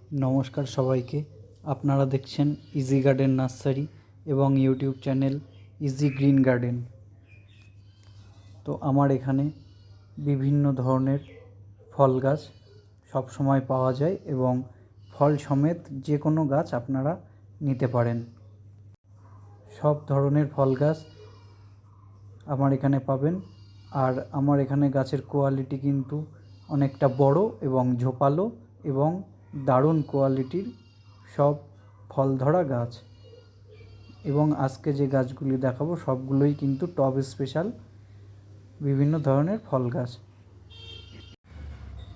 নমস্কার সবাইকে। আপনারা দেখছেন ইজি গার্ডেন নার্সারি এবং YouTube channel easy green garden. তো আমার এখানে বিভিন্ন ধরনের ফল গাছ সব সময় পাওয়া যায় এবং ফল সমেত যে কোনো গাছ আপনারা নিতে পারেন। সব ধরনের ফল গাছ আমার এখানে পাবেন। আর আমার এখানে গাছের কোয়ালিটি কিন্তু অনেকটা বড় এবং ঝোপালো এবং দারুণ কোয়ালিটির সব ফল ধরা গাছ। এবং আজকে যে গাছগুলি দেখাবো সবগুলোই কিন্তু টব স্পেশাল বিভিন্ন ধরনের ফল গাছ।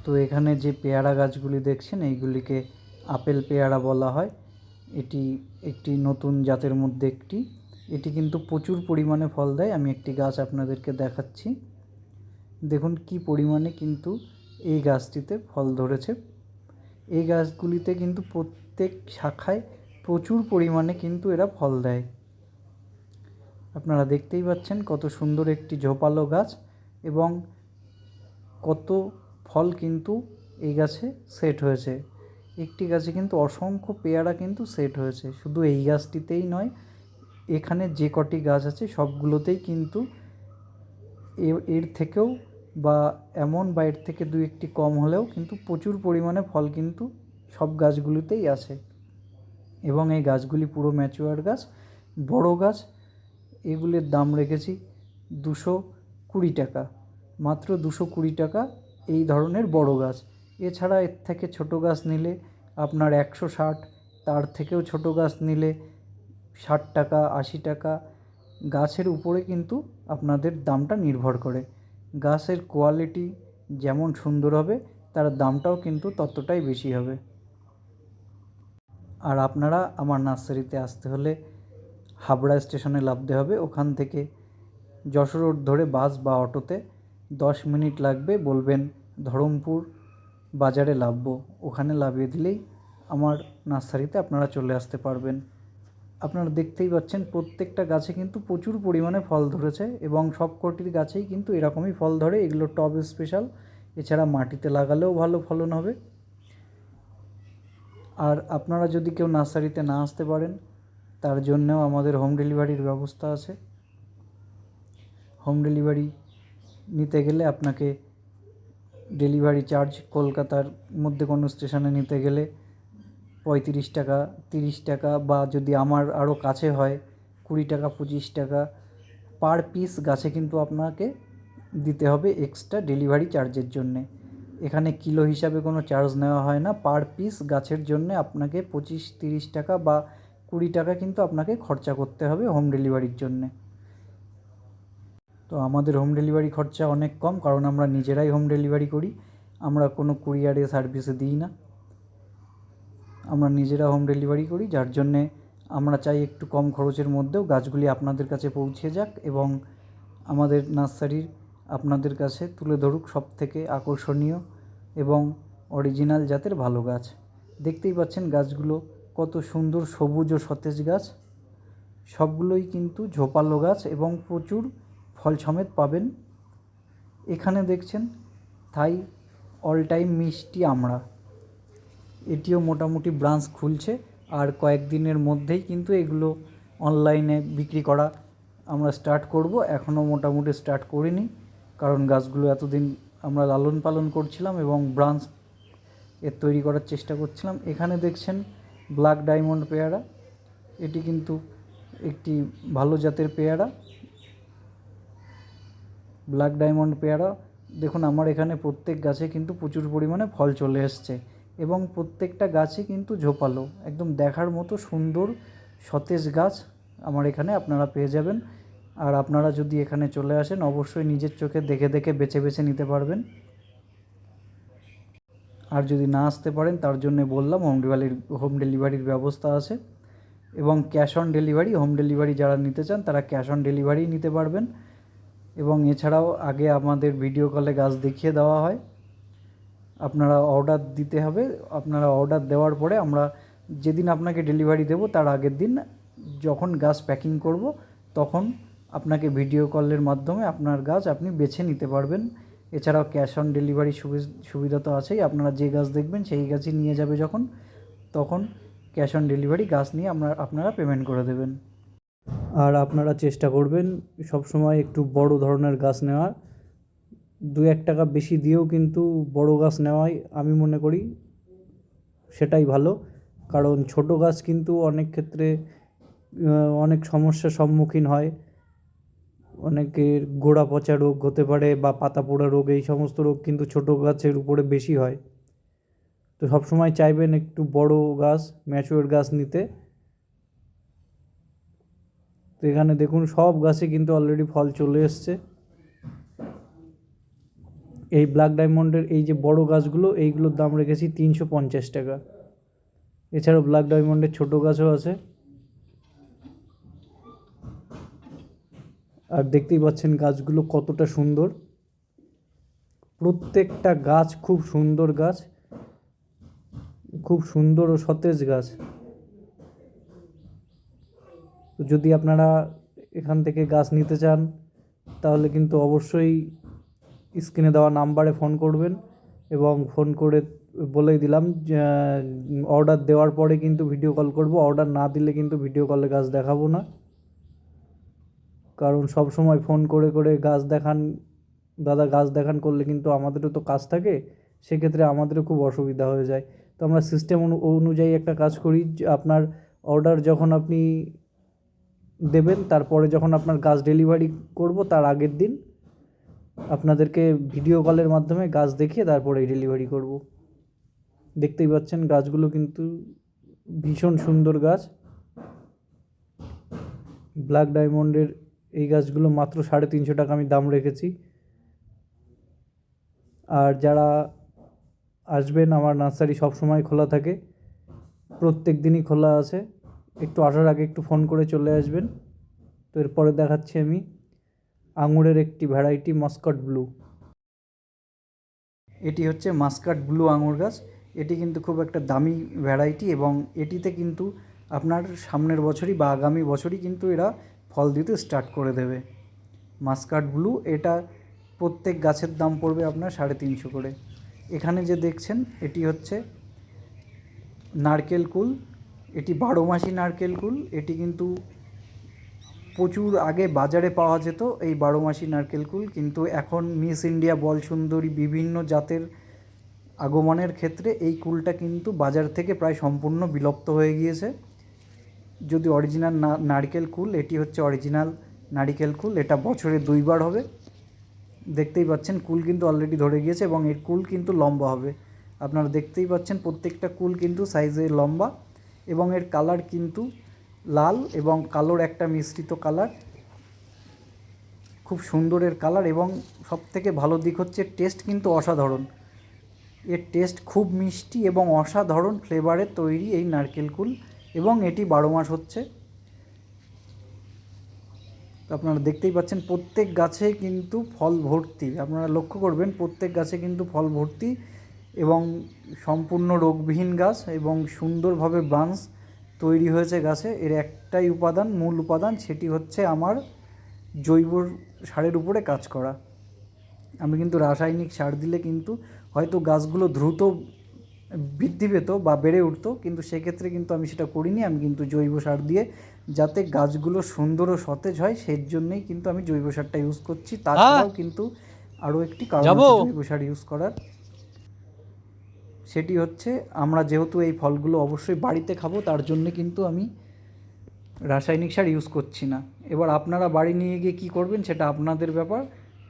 তো এখানে যে পেয়ারা গাছগুলি দেখছেন এইগুলিকে আপেল পেয়ারা বলা হয়। এটি একটি নতুন জাতের মধ্যে একটি। এটি কিন্তু প্রচুর পরিমাণে ফল দেয়। আমি একটি গাছ আপনাদেরকে দেখাচ্ছি। দেখুন কি পরিমাণে কিন্তু এই গাছটিতে ফল ধরেছে। এই গাছগুলিতে কিন্তু প্রত্যেক শাখায় প্রচুর পরিমাণে কিন্তু এরা ফল দেয়। আপনারা দেখতেই পাচ্ছেন কত সুন্দর একটি ঝোপালো গাছ এবং কত ফল কিন্তু এই গাছে সেট হয়েছে। একটি গাছে কিন্তু অসংখ্য পেয়ারা কিন্তু সেট হয়েছে। শুধু এই গাছটিতেই নয়, এখানে যে কটি গাছ আছে সবগুলোতেই কিন্তু এর থেকেও বা এর থেকে দু একটি কম হলেও কিন্তু প্রচুর পরিমাণে ফল কিন্তু সব গাছগুলিতেই আছে। এবং এই গাছগুলি পুরো ম্যাচিওর গাছ, বড় গাছ। এগুলির দাম রেখেছি 220 টাকা, মাত্র 220 টাকা এই ধরনের বড় গাছ। এছাড়া এর থেকে ছোট গাছ নিলে আপনার 160, তার থেকেও ছোট গাছ নিলে 60 টাকা 80 টাকা। গাছের উপরে কিন্তু আপনাদের দামটা নির্ভর করে। গাছের কোয়ালিটি যেমন সুন্দর হবে তার দামটাও কিন্তু ততটাই বেশি হবে। আর আপনারা আমার নার্সারিতে আসতে হলে হাবড়া স্টেশনে নামতে হবে। ওখান থেকে যশোর রোড ধরে বাস বা অটোতে 10 মিনিট লাগবে। বলবেন ধরমপুর বাজারে নামবো, ওখানে নামিয়ে দিলেই আমার নার্সারিতে আপনারা চলে আসতে পারবেন। আপনারা দেখতেই পাচ্ছেন প্রত্যেকটা গাছে কিন্তু প্রচুর পরিমাণে ফল ধরেছে এবং সব কটির গাছেই কিন্তু এরকমই ফল ধরে। এগুলো টব স্পেশাল, এছাড়া মাটিতে লাগালেও ভালো ফলন হবে। আর আপনারা যদি কেউ নার্সারিতে না আসতে পারেন তার জন্যেও আমাদের হোম ডেলিভারির ব্যবস্থা আছে। হোম ডেলিভারি নিতে গেলে আপনাকে ডেলিভারি চার্জ কলকাতার মধ্যে কোনো স্টেশনে নিতে গেলে 35 টাকা 30 টাকা, বা যদি আমার আরও কাছে হয় 20 টাকা 25 টাকা পার পিস গাছে কিন্তু আপনাকে দিতে হবে এক্সট্রা ডেলিভারি চার্জের জন্যে। এখানে কিলো হিসাবে কোনো চার্জ নেওয়া হয় না। পার পিস গাছের জন্যে আপনাকে 25-30 টাকা বা 20 টাকা কিন্তু আপনাকে খরচা করতে হবে হোম ডেলিভারির জন্যে। তো আমাদের হোম ডেলিভারি খরচা অনেক কম, কারণ আমরা নিজেরাই হোম ডেলিভারি করি। আমরা কোনো কুরিয়ারে সার্ভিসে দিই না, আমরা নিজেরা হোম ডেলিভারি করি। যার জন্যে আমরা চাই একটু কম খরচের মধ্যেও গাছগুলি আপনাদের কাছে পৌঁছে যাক এবং আমাদের নার্সারির আপনাদের কাছে তুলে ধরুক সবথেকে আকর্ষণীয় এবং অরিজিনাল জাতের ভালো গাছ। দেখতেই পাচ্ছেন গাছগুলো কত সুন্দর সবুজ ও সতেজ গাছ। সবগুলোই কিন্তু ঝোপালো গাছ এবং প্রচুর ফল সমেত পাবেন। এখানে দেখছেন থাই অল টাইম মিষ্টি আমড়া, এটিও মোটামুটি ব্রাঞ্চ খুলছে আর কয়েকদিনের মধ্যেই কিন্তু এগুলো অনলাইনে বিক্রি করা আমরা স্টার্ট করব। এখনও মোটামুটি স্টার্ট করিনি, কারণ গাছগুলো এতদিন আমরা লালন পালন করছিলাম এবং ব্রাঞ্চ এর তৈরি করার চেষ্টা করছিলাম। এখানে দেখছেন ব্ল্যাক ডায়মন্ড পেয়ারা, এটি কিন্তু একটি ভালো জাতের পেয়ারা। ব্ল্যাক ডায়মন্ড পেয়ারা দেখুন আমার এখানে প্রত্যেক গাছে কিন্তু প্রচুর পরিমাণে ফল চলে এসছে এবং প্রত্যেকটা গাছই কিন্তু ঝোপালো, একদম দেখার মতো সুন্দর সতেজ গাছ আমার এখানে আপনারা পেয়ে যাবেন। আর আপনারা যদি এখানে চলে আসেন অবশ্যই নিজের চোখে দেখে দেখে বেছে বেছে নিতে পারবেন। আর যদি না আসতে পারেন তার জন্যে বললাম হোম ডেলিভারির ব্যবস্থা আছে এবং cash on delivery. Home delivery যারা নিতে চান তারা ক্যাশ অন ডেলিভারি নিতে পারবেন। এবং এছাড়াও আগে আমাদের ভিডিও কলে গাছ দেখিয়ে দেওয়া হয়। আপনারা অর্ডার দিতে হবে। আপনারা অর্ডার দেওয়ার পরে আমরা যেদিন আপনাকে ডেলিভারি দেব তার আগের দিন যখন গাছ প্যাকিং করব তখন আপনাকে ভিডিও কলের মাধ্যমে আপনার গাছ আপনি বেছে নিতে পারবেন। এছাড়াও ক্যাশ অন ডেলিভারি সুবিধা তো আছেই। আপনারা যে গাছ দেখবেন সেই গাছই নিয়ে যাবে যখন তখন ক্যাশ অন ডেলিভারি গাছ নিয়ে আপনারা পেমেন্ট করে দেবেন। আর আপনারা চেষ্টা করবেন সবসময় একটু বড় ধরনের গাছ নেওয়ার। 2-1 টাকা বেশি দিয়েও কিন্তু বড় গাছ নেওয়াই আমি মনে করি সেটাই ভালো, কারণ ছোট গাছ কিন্তু অনেক ক্ষেত্রে অনেক সমস্যার সম্মুখীন হয়। অনেকের গোড়া পচা রোগ হতে পারে বা পাতা পোড়া রোগ, এই সমস্ত রোগ কিন্তু ছোট গাছের উপরে বেশি হয়। তো সবসময় চাইবেন একটু বড় গাছ, ম্যাচিওর গাছ নিতে। তো এখানে দেখুন সব গাছে কিন্তু অলরেডি ফল চলে এসছে। এই ব্ল্যাক ডায়মন্ডের এই যে বড় গাছগুলো, এইগুলোর দাম রেখেছি 350 টাকা। এছাড়াও ব্ল্যাক ডায়মন্ডের ছোট গাছও আছে। আর দেখতেই পাচ্ছেন গাছগুলো কতটা সুন্দর, প্রত্যেকটা গাছ খুব সুন্দর গাছ, খুব সুন্দর ও সতেজ গাছ। তো যদি আপনারা এখান থেকে গাছ নিতে চান তাহলে কিন্তু অবশ্যই স্ক্রিনে দেওয়া নাম্বারে ফোন করবেন, এবং ফোন করে বলেই দিলাম অর্ডার দেওয়ার পরে কিন্তু ভিডিও কল করব। অর্ডার না দিলে কিন্তু ভিডিও কলে গাছ দেখাবো না, কারণ সব সময় ফোন করে করে গাছ দেখান, দাদা গাছ দেখান করলে কিন্তু আমাদেরও তো কাজ থাকে, সেক্ষেত্রে আমাদেরও খুব অসুবিধা হয়ে যায়। তো আমরা সিস্টেম অনুযায়ী একটা কাজ করি, যে আপনার অর্ডার যখন আপনি দেবেন, তারপরে যখন আপনার গাছ ডেলিভারি করব তার আগের দিন আপনাদেরকে ভিডিও কলের মাধ্যমে গাছ দেখিয়ে তারপরে ডেলিভারি করব। দেখতেই পাচ্ছেন গাছগুলো কিন্তু ভীষণ সুন্দর গাছ। ব্ল্যাক ডায়মন্ডের এই গাছগুলো মাত্র 350 টাকা আমি দাম রেখেছি। আর যারা আসবেন, আমার নার্সারি সবসময় খোলা থাকে, প্রত্যেক দিনই খোলা আছে। একটু আসার আগে একটু ফোন করে চলে আসবেন। তো এরপরে দেখাচ্ছি আমি আঙুরের একটি ভ্যারাইটি মাস্কাট ব্লু। এটি হচ্ছে মাস্কাট ব্লু আঙুর গাছ। এটি কিন্তু খুব একটা দামি ভ্যারাইটি, এবং এটিতে কিন্তু আপনার সামনের বছরই বা আগামী বছরই কিন্তু এরা ফল দিতে স্টার্ট করে দেবে। মাস্কাট ব্লু, এটা প্রত্যেক গাছের দাম পড়বে আপনার 350 করে। এখানে যে দেখছেন এটি হচ্ছে নারকেল কুল। এটি 12 মাসি নারকেল কুল। এটি কিন্তু প্রচুর আগে বাজারে পাওয়া যেত এই 12 মাসি নারকেল কুল, কিন্তু এখন মিস ইন্ডিয়া, বল সুন্দরী বিভিন্ন জাতের আগমনের ক্ষেত্রে এই কুলটা কিন্তু বাজার থেকে প্রায় সম্পূর্ণ বিলুপ্ত হয়ে গিয়েছে। যদি অরিজিনাল নারকেল কুল, এটি হচ্ছে অরিজিনাল নারিকেল কুল। এটা বছরে 2 বার হবে। দেখতেই পাচ্ছেন কুল কিন্তু অলরেডি ধরে গিয়েছে, এবং এর কুল কিন্তু লম্বা হবে। আপনারা দেখতেই পাচ্ছেন প্রত্যেকটা কুল কিন্তু সাইজে লম্বা, এবং এর কালার কিন্তু লাল এবং কালোর একটা মিশ্রিত কালার। খুব সুন্দর এর কালার, এবং সবথেকে ভালো দিক হচ্ছে টেস্ট কিন্তু অসাধারণ। এর টেস্ট খুব মিষ্টি এবং অসাধারণ ফ্লেভারের তৈরি এই নারকেল কুল, এবং এটি 12 মাস হচ্ছে। তো আপনারা দেখতেই পাচ্ছেন প্রত্যেক গাছে কিন্তু ফল ভর্তি। আপনারা লক্ষ্য করবেন প্রত্যেক গাছে কিন্তু ফল ভর্তি, এবং সম্পূর্ণ রোগবিহীন গাছ, এবং সুন্দরভাবে ব্রাঞ্চ তৈরি হয়েছে গাছে। এর একটাই উপাদান, মূল উপাদান, সেটি হচ্ছে আমার জৈব সারের উপরে কাজ করা। আমি কিন্তু রাসায়নিক সার দিলে কিন্তু হয়তো গাছগুলো দ্রুত বৃদ্ধি পেত বা বেড়ে উঠতো, কিন্তু সেক্ষেত্রে কিন্তু আমি সেটা করিনি। আমি কিন্তু জৈব সার দিয়ে যাতে গাছগুলো সুন্দর ও সতেজ হয় সেই জন্যই কিন্তু আমি জৈব সারটা ইউজ করছি। তাছাড়াও কিন্তু আরও একটি কারণ আছে জৈব সার ইউজ করার, সেটি হচ্ছে আমরা যেহেতু এই ফলগুলো অবশ্যই বাড়িতে খাবো, তার জন্য কিন্তু আমি রাসায়নিক সার ইউজ করছি না। এবার আপনারা বাড়ি নিয়ে গিয়ে কী করবেন সেটা আপনাদের ব্যাপার,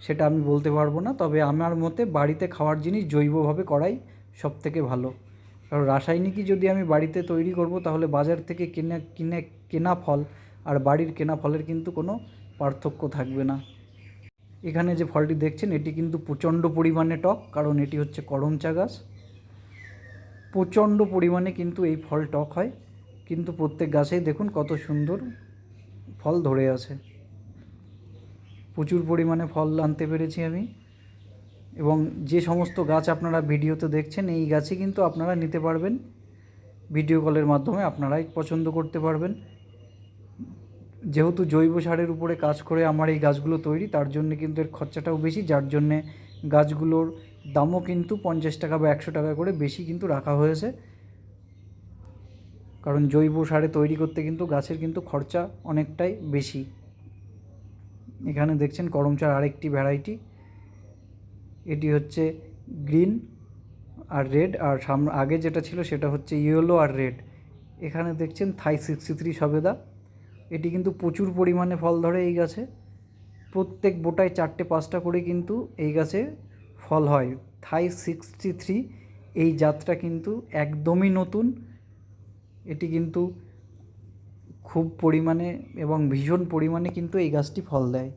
সেটা আমি বলতে পারবো না। তবে আমার মতে বাড়িতে খাওয়ার জিনিস জৈবভাবে করাই সবথেকে ভালো। কারণ রাসায়নিকই যদি আমি বাড়িতে তৈরি করব, তাহলে বাজার থেকে কেনা ফল আর বাড়ির কেনা ফলের কিন্তু কোনো পার্থক্য থাকবে না। এখানে যে ফলটি দেখছেন এটি কিন্তু প্রচণ্ড পরিমাণে টক, কারণ এটি হচ্ছে করমচা গাছ। প্রচণ্ড পরিমাণে কিন্তু এই ফল টক হয়, কিন্তু প্রত্যেক গাছেই দেখুন কত সুন্দর ফল ধরে আছে। প্রচুর পরিমাণে ফল আনতে পেরেছি আমি, এবং যে সমস্ত গাছ আপনারা ভিডিওতে দেখছেন এই গাছই কিন্তু আপনারা নিতে পারবেন। ভিডিও কলের মাধ্যমে আপনারাই পছন্দ করতে পারবেন। যেহেতু জৈব সারের উপরে কাজ করে আমার এই গাছগুলো তৈরি, তার জন্য কিন্তু এর খরচাটাও বেশি, যার জন্যে গাছগুলোর দামও কিন্তু 50 টাকা বা 100 টাকা করে বেশি কিন্তু রাখা হয়েছে। কারণ জৈব সারে তৈরি করতে কিন্তু গাছের কিন্তু খরচা অনেকটাই বেশি। এখানে দেখছেন করমচার আরেকটি ভ্যারাইটি, এটি হচ্ছে গ্রিন আর রেড, আর আগে যেটা ছিল সেটা হচ্ছে ইয়েলো আর রেড। এখানে দেখছেন থাই 63 সবেদা, এটি কিন্তু প্রচুর পরিমাণে ফল ধরে এই গাছে, প্রত্যেক বোটায় 4-5টা করে কিন্তু এই গাছে ফল হয়। থাই 63 এই জাতটা কিন্তু একদমই নতুন, এটি কিন্তু খুব পরিমাণে এবং ভীষণ পরিমাণে কিন্তু এই গাছটি ফল দেয়।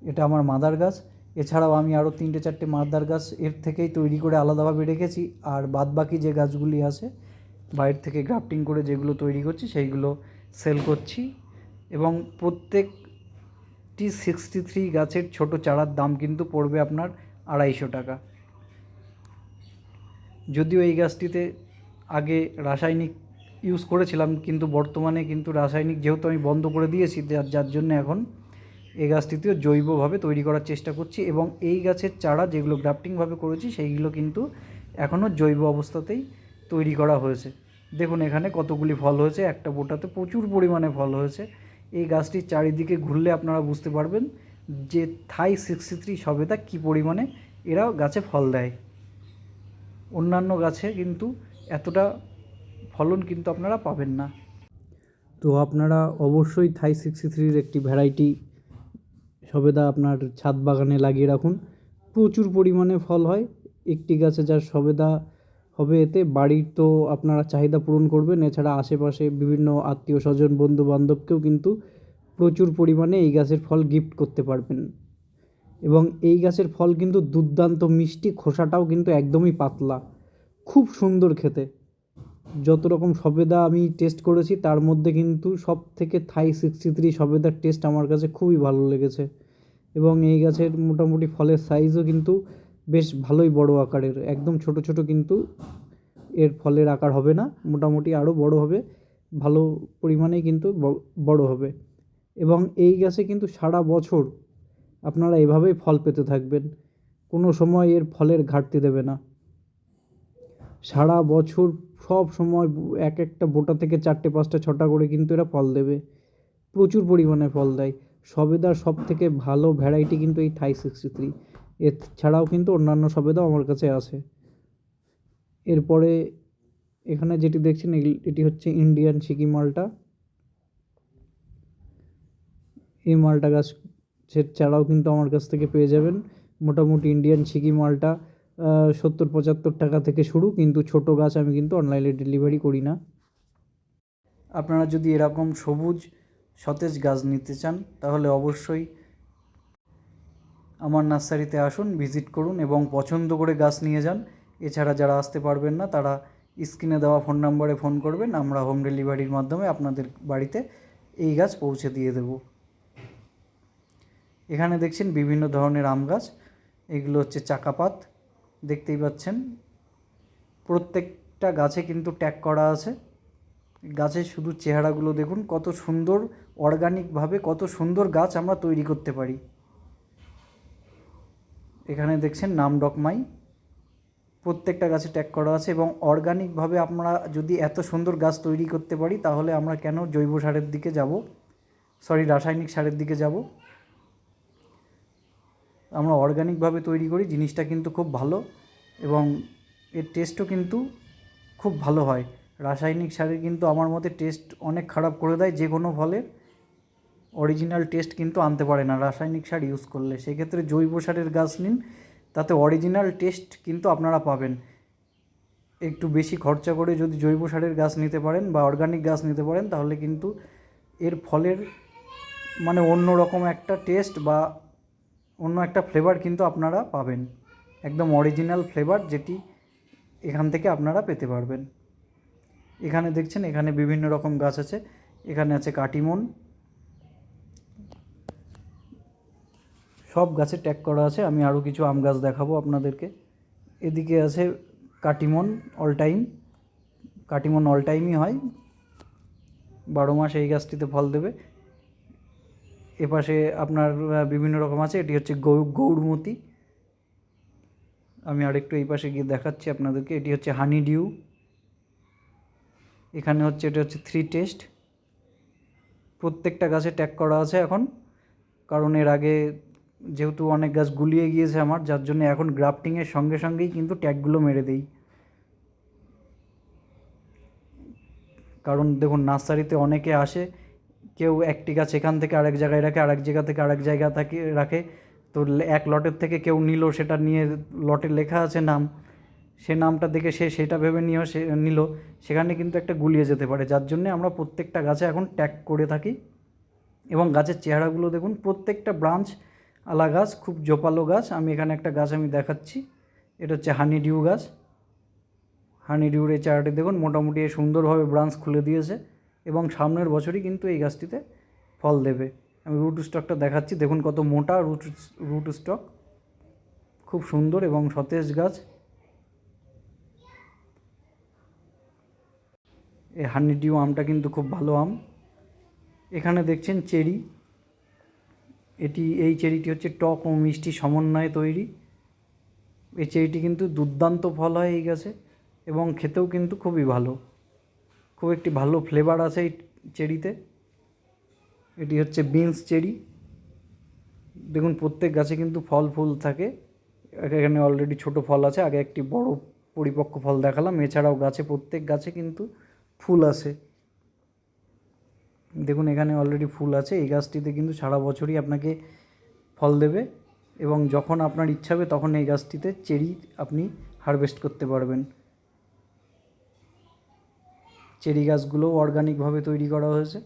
এটা আমার মাদার গাছ, এছাড়াও আমি আরও 3-4টে মাদার গাছ এর থেকেই তৈরি করে আলাদাভাবে রেখেছি, আর বাদবাকি যে গাছগুলি আছে বাইরে থেকে গ্রাফটিং করে যেগুলো তৈরি করছি সেইগুলো সেল করছি। এবং প্রত্যেকটি 63 গাছের ছোট চারার দাম কিন্তু পড়বে আপনার 250 টাকা। যদিও এই গাছটিতে আগে রাসায়নিক ইউজ করেছিলাম, কিন্তু বর্তমানে কিন্তু রাসায়নিক যেহেতু আমি বন্ধ করে দিয়েছি, যার জন্য এখন এই গাছটিতেও জৈবভাবে তৈরি করার চেষ্টা করছি। এবং এই গাছের চারা যেগুলো গ্রাফটিংভাবে করেছি সেইগুলো কিন্তু এখনও জৈব অবস্থাতেই তৈরি করা হয়েছে। দেখুন এখানে কতগুলি ফল হয়েছে, একটা বোটাতে প্রচুর পরিমাণে ফল হয়েছে। এই গাছটির চারিদিকে ঘুরলে আপনারা বুঝতে পারবেন যে থাই 63 সবেদা কী পরিমাণে এরাও গাছে ফল দেয়। অন্যান্য গাছে কিন্তু এতটা ফলন কিন্তু আপনারা পাবেন না। তো আপনারা অবশ্যই থাই 63-র একটি ভ্যারাইটি সবেদা আপনার ছাদ বাগানে লাগিয়ে রাখুন, প্রচুর পরিমাণে ফল হয়। একটি গাছে যার সবেদা হবে এতে বাড়ির তো আপনারা চাহিদা পূরণ করবেন, এছাড়া আশেপাশে বিভিন্ন আত্মীয় স্বজন বন্ধু বান্ধবকেও কিন্তু প্রচুর পরিমাণে এই গাছের ফল গিফট করতে পারবেন। এবং এই গাছের ফল কিন্তু দুর্দান্ত মিষ্টি, খোসাটাও কিন্তু একদমই পাতলা, খুব সুন্দর খেতে। যত রকম সবেদা আমি টেস্ট করেছি তার মধ্যে কিন্তু সব থেকে থাই 63 সবেদার টেস্ট আমার কাছে খুবই ভালো লেগেছে। এবং এই গাছের মোটামুটি ফলের সাইজও কিন্তু বেশ ভালোই বড় আকারের, একদম ছোট ছোট কিন্তু এর ফলের আকার হবে না, মোটামুটি আরও বড় হবে, ভালো পরিমাণেই কিন্তু বড় হবে। এবং এই গাছে কিন্তু সারা বছর আপনারা এভাবেই ফল পেতে থাকবেন, কোনো সময় এর ফলের ঘাটতি দেবে না। সারা বছর সব সময় এক একটা বোটা থেকে 4-5-6টা করে কিন্তু এরা ফল দেবে, প্রচুর পরিমাণে ফল দেয়। সবেদার সব থেকে ভালো ভ্যারাইটি কিন্তু এই থাই 63, এছাড়াও কিন্তু অন্যান্য সবেদাও আমার কাছে আছে। এরপরে এখানে যেটি দেখছেন এটি হচ্ছে ইন্ডিয়ান সিকি মালটা। এই মালটা গাছের চারাও কিন্তু আমার কাছ থেকে পেয়ে যাবেন। মোটামুটি ইন্ডিয়ান সিকি মালটা 70-75 টাকা থেকে শুরু, কিন্তু ছোট গাছ আমি কিন্তু অনলাইনে ডেলিভারি করি না। আপনারা যদি এরকম সবুজ সতেজ গাছ নিতে চান তাহলে অবশ্যই আমার নার্সারিতে আসুন, ভিজিট করুন এবং পছন্দ করে গাছ নিয়ে যান। এছাড়া যারা আসতে পারবেন না তারা স্ক্রিনে দেওয়া ফোন নাম্বারে ফোন করবেন, আমরা হোম ডেলিভারির মাধ্যমে আপনাদের বাড়িতে এই গাছ পৌঁছে দিয়ে দেব। এখানে দেখছেন বিভিন্ন ধরনের আম গাছ, এগুলো হচ্ছে চাকাপাত, দেখতেই পাচ্ছেন প্রত্যেকটা গাছে কিন্তু ট্যাগ করা আছে। গাছের শুধু চেহারাগুলো দেখুন কত সুন্দর, অর্গানিকভাবে কত সুন্দর গাছ আমরা তৈরি করতে পারি। এখানে দেখছেন নাম ডকমাই, প্রত্যেকটা গাছে ট্যাগ করা আছে। এবং অর্গানিকভাবে আমরা যদি এত সুন্দর গাছ তৈরি করতে পারি তাহলে আমরা কেন জৈব সারের দিকে যাব, রাসায়নিক সারের দিকে যাব। আমরা অর্গানিকভাবে তৈরি করি, জিনিসটা কিন্তু খুব ভালো এবং এর টেস্টও কিন্তু খুব ভালো হয়। রাসায়নিক সারের কিন্তু আমার মতে টেস্ট অনেক খারাপ করে দেয়, যে কোনো ফলের অরিজিনাল টেস্ট কিন্তু আনতে পারে না রাসায়নিক সার ইউজ করলে। সেক্ষেত্রে জৈব সারের গাছ নিন, তাতে অরিজিনাল টেস্ট কিন্তু আপনারা পাবেন। একটু বেশি খরচা করে যদি জৈব সারের গাছ নিতে পারেন বা অর্গানিক গাছ নিতে পারেন তাহলে কিন্তু এর ফলের মানে অন্য রকম একটা টেস্ট বা অন্য একটা ফ্লেভার কিন্তু আপনারা পাবেন, একদম অরিজিনাল ফ্লেভার যেটি এখান থেকে আপনারা পেতে পারবেন। এখানে দেখছেন এখানে বিভিন্ন রকম গাছ আছে, এখানে আছে কাটিমন, সব গাছে ট্যাগ করা আছে। আমি আরও কিছু আম গাছ দেখাবো আপনাদেরকে। এদিকে আছে Katimon all time, Katimon all টাইমই হয়, 12 মাস এই গাছটিতে ফল দেবে। এপাশে আপনার বিভিন্ন রকম আছে, এটি হচ্ছে গৌরমতি, আমি আরেকটু এই পাশে গিয়ে দেখাচ্ছি আপনাদেরকে। এটি হচ্ছে হানি ডিউ, এখানে হচ্ছে এটা হচ্ছে 3 টেস্ট। প্রত্যেকটা গাছে ট্যাগ করা আছে এখন, কারণ এর আগে যেহেতু অনেক গাছ গুলিয়ে গিয়েছে আমার, যার জন্য এখন গ্রাফটিংয়ের সঙ্গে সঙ্গেই কিন্তু ট্যাগগুলো মেরে দিই। কারণ দেখুন নার্সারিতে অনেকে আসে, কেউ একটি গাছ এখান থেকে আরেক জায়গায় রাখে, আরেক জায়গা থেকে আরেক জায়গা থেকে রাখে। তো এক লটের থেকে কেউ নিল, সেটা নিয়ে লটে লেখা আছে নাম, সে নামটা দেখে সে সেটা ভেবে নিয়েও সে নিল, সেখানে কিন্তু একটা গুলিয়ে যেতে পারে। যার জন্যে আমরা প্রত্যেকটা গাছে এখন ট্যাগ করে থাকি। এবং গাছের চেহারাগুলো দেখুন, প্রত্যেকটা ব্রাঞ্চ আলা গাছ, খুব জোপালো গাছ। আমি এখানে একটা গাছ আমি দেখাচ্ছি, এটা হচ্ছে হানি ডিউ গাছ। হানি ডিউর এই চারাটি দেখুন মোটামুটি সুন্দরভাবে ব্রাঞ্চ খুলে দিয়েছে এবং সামনের বছরই কিন্তু এই গাছটিতে ফল দেবে। আমি রুট স্টকটা দেখাচ্ছি, দেখুন কত মোটা রুট স্টক, খুব সুন্দর এবং সতেজ গাছ। এই হানি ডিউ আমটা কিন্তু খুব ভালো আম। এখানে দেখছেন চেরি, এই চেরিটি হচ্ছে টক ও মিষ্টি সমন্বয়ে তৈরি। এই চেরিটি কিন্তু দুর্দান্ত ফল হয় এই গাছে এবং খেতেও কিন্তু খুবই ভালো, খুব একটি ভালো ফ্লেভার আছে এই চেরিতে। এটি হচ্ছে বিনস চেরি। দেখুন প্রত্যেক গাছে কিন্তু ফল ফুল থাকে, এখানে অলরেডি ছোট ফল আছে, আগে একটি বড় পরিপক্ক ফল দেখালাম। এছাড়াও গাছে প্রত্যেক গাছে কিন্তু ফুল আছে, দেখুন এখানে অলরেডি ফুল আছে। এই গাছটিতে কিন্তু সারা বছরই আপনাকে ফল দেবে এবং যখন আপনার ইচ্ছা হবে তখন এই গাছটিতে চেরি আপনি হারভেস্ট করতে পারবেন। চেরি গাছগুলোও অর্গানিকভাবে তৈরি করা হয়েছে।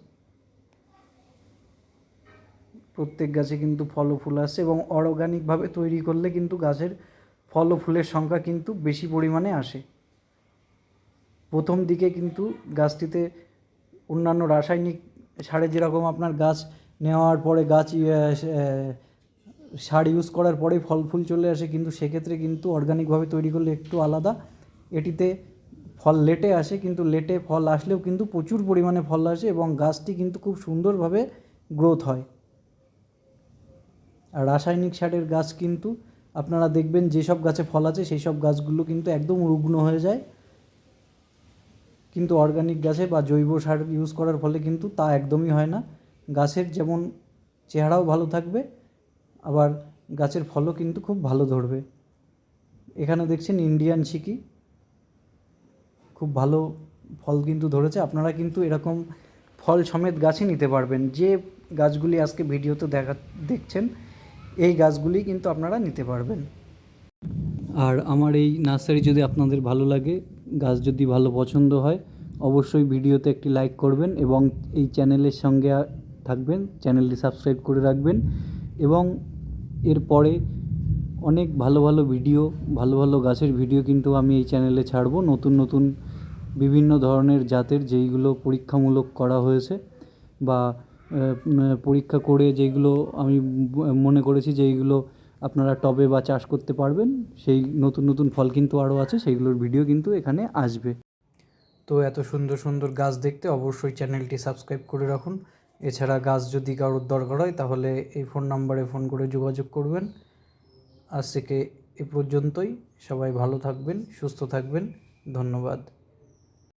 প্রত্যেক গাছে কিন্তু ফল ও ফুল আসছে এবং অর্গানিকভাবে তৈরি করলে কিন্তু গাছের ফল ও ফুলের সংখ্যা কিন্তু বেশি পরিমাণে আসে। প্রথম দিকে কিন্তু গাছটিতে অন্যান্য রাসায়নিক সারে যেরকম আপনার গাছ নেওয়ার পরে গাছ সার ইউজ করার পরেই ফল ফুল চলে আসে, কিন্তু সেক্ষেত্রে কিন্তু অর্গানিকভাবে তৈরি করলে একটু আলাদা। এটিতে ফল লেটে আসে, কিন্তু লেটে ফল আসলেও কিন্তু প্রচুর পরিমাণে ফল আসে এবং গাছটি কিন্তু খুব সুন্দরভাবে গ্রোথ হয়। আর রাসায়নিক সারের গাছ কিন্তু আপনারা দেখবেন যেসব গাছে ফল আছে সেই সব গাছগুলো কিন্তু একদম রুগ্ন হয়ে যায়, কিন্তু অর্গানিক গাছে বা জৈব সার ইউজ করার ফলে কিন্তু তা একদমই হয় না। গাছের যেমন চেহারাও ভালো থাকবে, আবার গাছের ফলও কিন্তু খুব ভালো ধরবে। এখানে দেখছেন ইন্ডিয়ান সিকি, খুব ভালো ফল কিন্তু ধরেছে। আপনারা কিন্তু এরকম ফল সমেত গাছই নিতে পারবেন, যে গাছগুলি আজকে ভিডিওতে দেখছেন এই গাছগুলি কিন্তু আপনারা নিতে পারবেন। আর আমার এই নার্সারি যদি আপনাদের ভালো লাগে, গাছ যদি ভালো পছন্দ হয়, অবশ্যই ভিডিওতে একটি লাইক করবেন এবং এই চ্যানেলের সঙ্গে থাকবেন, চ্যানেলটি সাবস্ক্রাইব করে রাখবেন। এবং এরপরে অনেক ভালো ভালো ভিডিও, ভালো ভালো গাছের ভিডিও কিন্তু আমি এই চ্যানেলে ছাড়বো। নতুন নতুন বিভিন্ন ধরনের জাতের, যেইগুলো পরীক্ষামূলক করা হয়েছে বা পরীক্ষা করে যেইগুলো আমি মনে করেছি যে এইগুলো আপনারা টবে বা চাষ করতে পারবেন, সেই নতুন নতুন ফল কিন্তু আরও আছে, সেইগুলোর ভিডিও কিন্তু এখানে আসবে। তো এত সুন্দর সুন্দর গাছ দেখতে অবশ্যই চ্যানেলটি সাবস্ক্রাইব করে রাখুন। এছাড়া গাছ যদি কারোর দরকার হয় তাহলে এই ফোন নাম্বারে ফোন করে যোগাযোগ করবেন। আজ থেকে এ পর্যন্তই, সবাই ভালো থাকবেন, সুস্থ থাকবেন, ধন্যবাদ।